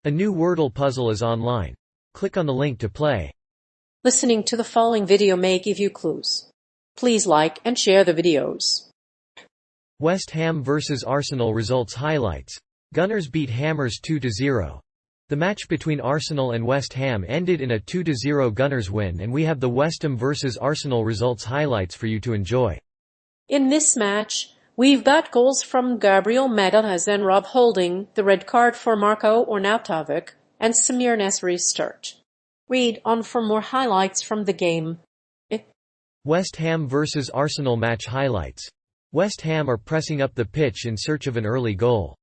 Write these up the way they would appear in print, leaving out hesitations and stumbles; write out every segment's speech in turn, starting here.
A new Wordle puzzle is online. Click on the link to play. Listening to the following video may give you clues. Please like and share the videos. West Ham vs Arsenal results highlights. Gunners beat Hammers 2-0. The match between Arsenal and West Ham ended in a 2-0 Gunners win, and we have the West Ham vs Arsenal results highlights for you to enjoy. In this match, we've got goals from Gabriel Magalhaes and Rob Holding, the red card for Marko Arnautovic, and Samir Nasri's start. Read on for more highlights from the game. West Ham vs Arsenal match highlights. West Ham are pressing up the pitch in search of an early goal.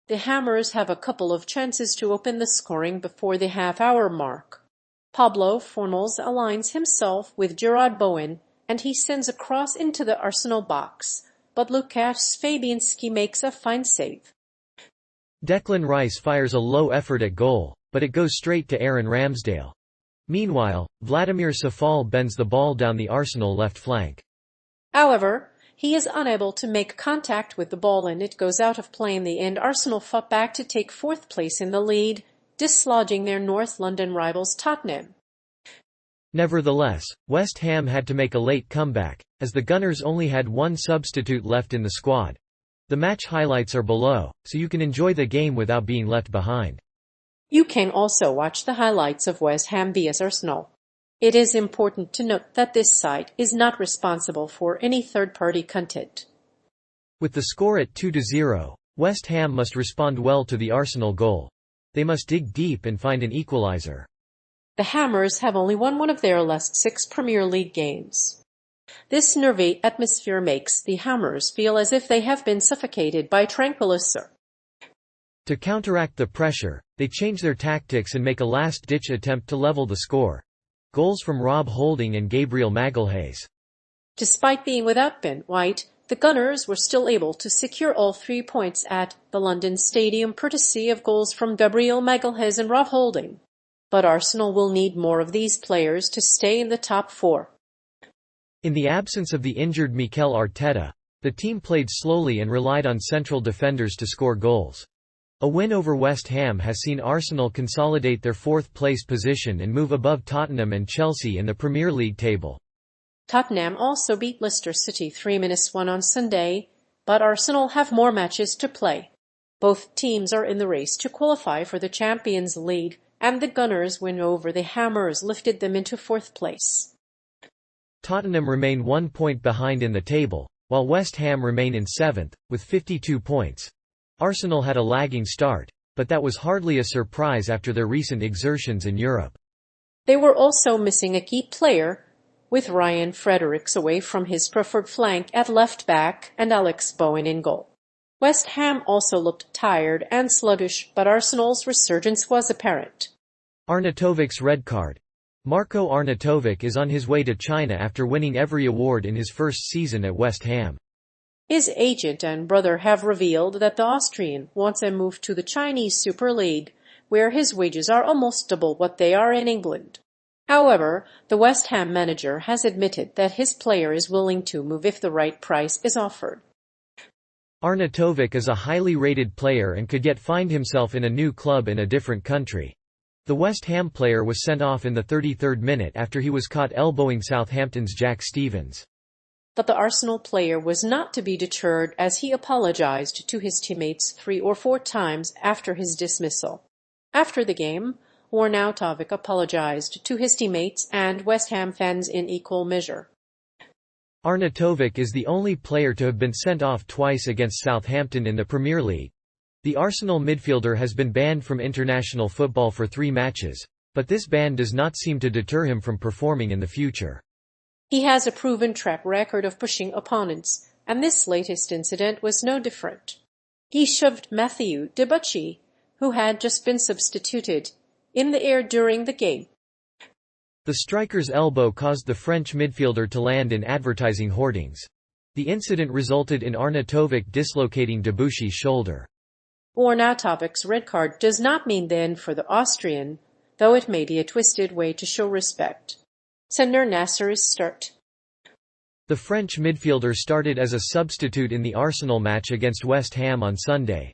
The Hammers have a couple of chances to open the scoring before the half-hour mark. Pablo Fornals aligns himself with Gerard Bowen, and he sends a cross into the Arsenal box, but Lukasz Fabianski makes a fine save. Declan Rice fires a low effort at goal, but it goes straight to Aaron Ramsdale. Meanwhile, Vladimir Safal bends the ball down the Arsenal left flank. However, he is unable to make contact with the ball and it goes out of play in the end. Arsenal fought back to take fourth place in the lead, dislodging their North London rivals Tottenham. Nevertheless, West Ham had to make a late comeback, as the Gunners only had one substitute left in the squad. The match highlights are below, so you can enjoy the game without being left behind. You can also watch the highlights of West Ham vs Arsenal. It is important to note that this site is not responsible for any third-party content. With the score at 2-0, West Ham must respond well to the Arsenal goal. They must dig deep and find an equalizer. The Hammers have only won one of their last 6 Premier League games. This nervy atmosphere makes the Hammers feel as if they have been suffocated by tranquilizer. To counteract the pressure, they change their tactics and make a last-ditch attempt to level the score. Goals from Rob Holding and Gabriel Magalhaes. Despite being without Ben White, the Gunners were still able to secure all 3 points at the London Stadium courtesy of goals from Gabriel Magalhaes and Rob Holding. But Arsenal will need more of these players to stay in the top 4. In the absence of the injured Mikel Arteta, the team played slowly and relied on central defenders to score goals. A win over West Ham has seen Arsenal consolidate their 4th-place position and move above Tottenham and Chelsea in the Premier League table. Tottenham also beat Leicester City 3-1 on Sunday, but Arsenal have more matches to play. Both teams are in the race to qualify for the Champions League, and the Gunners' win over the Hammers lifted them into 4th place. Tottenham remain 1 point behind in the table, while West Ham remain in 7th, with 52 points. Arsenal had a lagging start, but that was hardly a surprise after their recent exertions in Europe. They were also missing a key player, with Ryan Fredericks away from his preferred flank at left back and Alex Bowen in goal. West Ham also looked tired and sluggish, but Arsenal's resurgence was apparent. Arnautovic's red card. Marko Arnautovic is on his way to China after winning every award in his first season at West Ham. His agent and brother have revealed that the Austrian wants a move to the Chinese Super League, where his wages are almost double what they are in England. However, the West Ham manager has admitted that his player is willing to move if the right price is offered. Arnautovic is a highly rated player and could yet find himself in a new club in a different country. The West Ham player was sent off in the 33rd minute after he was caught elbowing Southampton's Jack Stevens. But the Arsenal player was not to be deterred as he apologized to his teammates 3 or 4 times after his dismissal. After the game, Arnautovic apologized to his teammates and West Ham fans in equal measure. Arnautovic is the only player to have been sent off twice against Southampton in the Premier League. The Arsenal midfielder has been banned from international football for 3 matches, but this ban does not seem to deter him from performing in the future. He has a proven track record of pushing opponents, and this latest incident was no different. He shoved Mathieu Debuchy, who had just been substituted, in the air during the game. The striker's elbow caused the French midfielder to land in advertising hoardings. The incident resulted in Arnautovic dislocating Debuchy's shoulder. Arnautovic's red card does not mean the end for the Austrian, though it may be a twisted way to show respect. Samir Nasri's start. The French midfielder started as a substitute in the Arsenal match against West Ham on Sunday.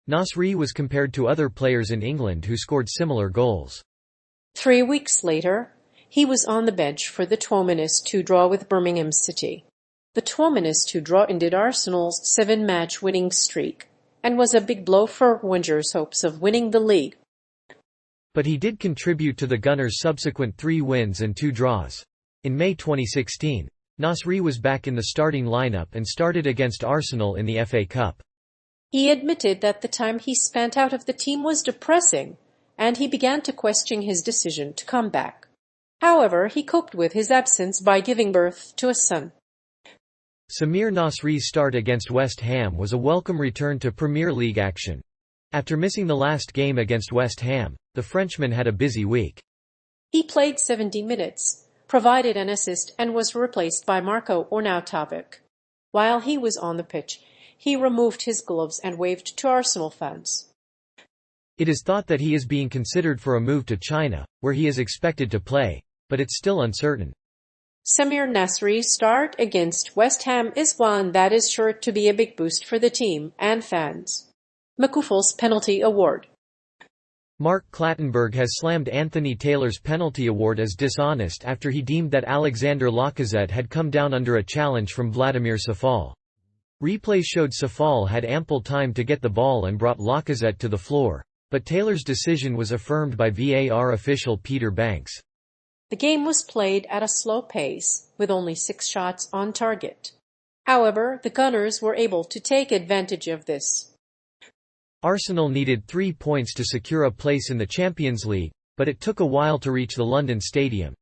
Nasri was compared to other players in England who scored similar goals. 3 weeks later, he was on the bench for the 2-2 draw with Birmingham City. The 2-2 draw ended Arsenal's 7-match winning streak and was a big blow for Wenger's hopes of winning the league. But he did contribute to the Gunners' subsequent 3 wins and 2 draws. In May 2016, Nasri was back in the starting lineup and started against Arsenal in the FA Cup. He admitted that the time he spent out of the team was depressing, and he began to question his decision to come back. However, he coped with his absence by giving birth to a son. Samir Nasri's start against West Ham was a welcome return to Premier League action. After missing the last game against West Ham, the Frenchman had a busy week. He played 70 minutes, provided an assist and was replaced by Marko Arnautovic. While he was on the pitch, he removed his gloves and waved to Arsenal fans. It is thought that he is being considered for a move to China, where he is expected to play, but it's still uncertain. Samir Nasri's start against West Ham is one that is sure to be a big boost for the team and fans. McCoufel's penalty award. Mark Clattenburg has slammed Anthony Taylor's penalty award as dishonest after he deemed that Alexander Lacazette had come down under a challenge from Vladimir Safal. Replay showed Safal had ample time to get the ball and brought Lacazette to the floor, but Taylor's decision was affirmed by VAR official Peter Banks. The game was played at a slow pace, with only 6 shots on target. However, the Gunners were able to take advantage of this. Arsenal needed 3 points to secure a place in the Champions League, but it took a while to reach the London Stadium.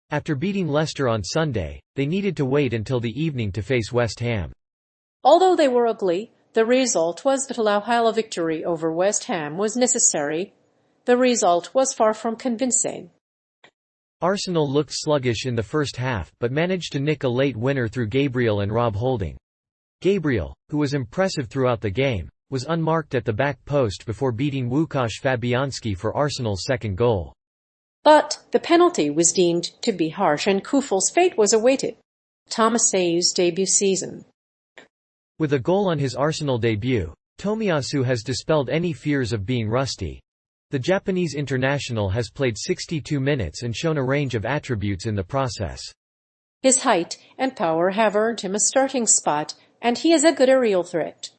After beating Leicester on Sunday, they needed to wait until the evening to face West Ham. Although they were ugly, the result was that a victory over West Ham was necessary. The result was far from convincing. Arsenal looked sluggish in the first half but managed to nick a late winner through Gabriel and Rob Holding. Gabriel, who was impressive throughout the game, was unmarked at the back post before beating Łukasz Fabianski for Arsenal's second goal. But the penalty was deemed to be harsh and Kufel's fate was awaited. Thomas Sayou's debut season. With a goal on his Arsenal debut, Tomiyasu has dispelled any fears of being rusty. The Japanese international has played 62 minutes and shown a range of attributes in the process. His height and power have earned him a starting spot, and he is a good aerial threat.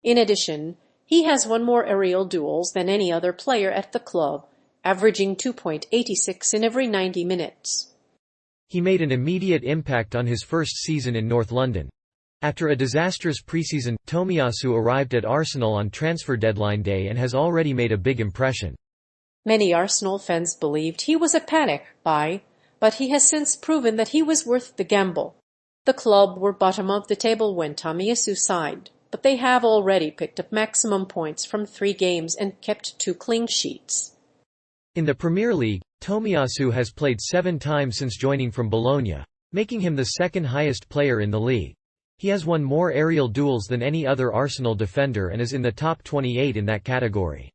In addition, he has won more aerial duels than any other player at the club, averaging 2.86 in every 90 minutes. He made an immediate impact on his first season in North London. After a disastrous preseason, Tomiyasu arrived at Arsenal on transfer deadline day and has already made a big impression. Many Arsenal fans believed he was a panic buy, but he has since proven that he was worth the gamble. The club were bottom of the table when Tomiyasu signed, but they have already picked up maximum points from 3 games and kept 2 clean sheets. In the Premier League, Tomiyasu has played 7 times since joining from Bologna, making him the second highest player in the league. He has won more aerial duels than any other Arsenal defender and is in the top 28 in that category.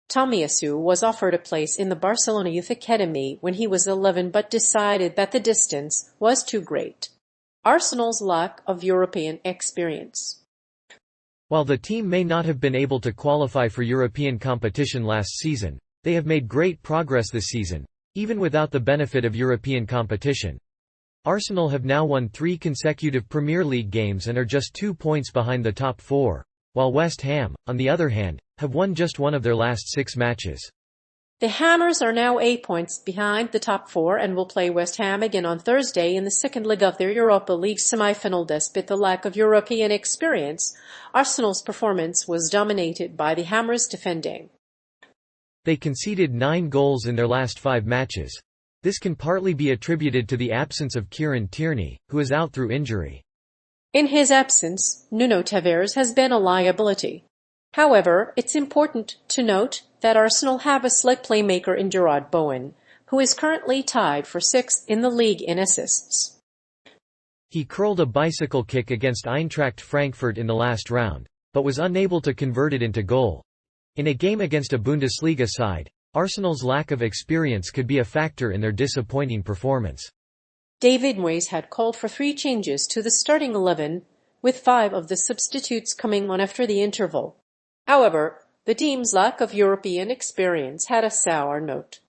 Tomiyasu was offered a place in the Barcelona Youth Academy when he was 11 but decided that the distance was too great. Arsenal's lack of European experience. While the team may not have been able to qualify for European competition last season, they have made great progress this season, even without the benefit of European competition. Arsenal have now won 3 consecutive Premier League games and are just 2 points behind the top 4, while West Ham, on the other hand, have won just 1 of their last 6 matches. The Hammers are now 8 points behind the top 4 and will play West Ham again on Thursday in the second leg of their Europa League semi-final. Despite the lack of European experience, Arsenal's performance was dominated by the Hammers defending. They conceded 9 goals in their last 5 matches. This can partly be attributed to the absence of Kieran Tierney, who is out through injury. In his absence, Nuno Tavares has been a liability. However, it's important to note that Arsenal have a slick playmaker in Gerard Bowen, who is currently tied for 6th in the league in assists. He curled a bicycle kick against Eintracht Frankfurt in the last round, but was unable to convert it into goal. In a game against a Bundesliga side, Arsenal's lack of experience could be a factor in their disappointing performance. David Moyes had called for 3 changes to the starting 11, with 5 of the substitutes coming on after the interval. However, The team's lack of European experience had a sour note.